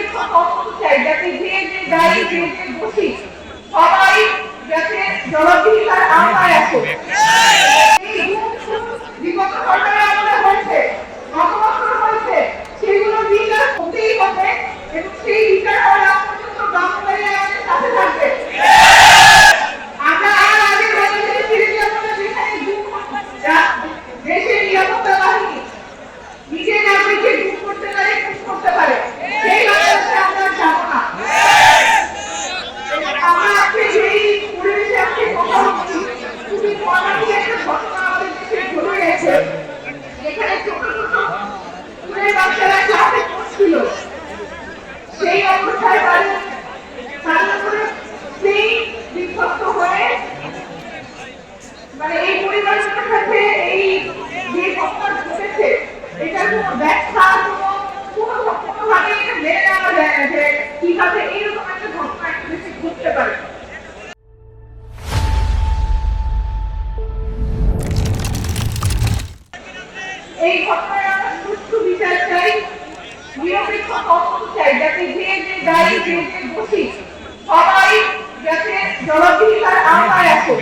নিরপেক্ষ তদন্ত চাই, যাতে যে দায়ী যে দোষী সবাই যাতে জবাবদিহিতার আওতায় আসে। এই বিগত সরকারের আমলে হয়েছে, গত বছর হয়েছে, সেগুলো বিচার হতেই হবে এবং সেই বিচার হওয়ার আগ পর্যন্ত বাংলাদেশ আমাদের সাথে থাকবে। আমরা আর আগে বাংলাদেশে ফিরে যাব না, যেখানে দেশের নিরাপত্তা বাহিনী নিজের নাগরিককে গুম করতে পারে, খুন করতে পারে, সেই বাংলাদেশে আমরা যাব না। আমরা আজকে যেই পরিবেশে আজকে কথা বলছি, খুবই মর্মান্তিক একটা ঘটনা আমাদের দেশে ঘটে গেছে, যেখানে ছোট ছোট স্কুলের বাচ্চারা ক্লাসে পড়ছিল, সেই অবস্থায় সেই বিক্ষিপ্ত হয়ে মানে এই পরিবারের কাছে এই যে ঘটনা ঘটেছে, এটার কোনো ব্যাখ্যা কোনোভাবে এটা মেনে নেওয়া যায় না যে কিভাবে এইরকম একটা ঘটনা একটা দেশে ঘটতে পারে। এই ঘটনায় আমরা সুষ্ঠু বিচার চাই, নিরপেক্ষ তদন্ত চাই, যাতে যে দায়ী যে দোষী সবাই যাতে জবাবদিহিতার আওতায় আসে।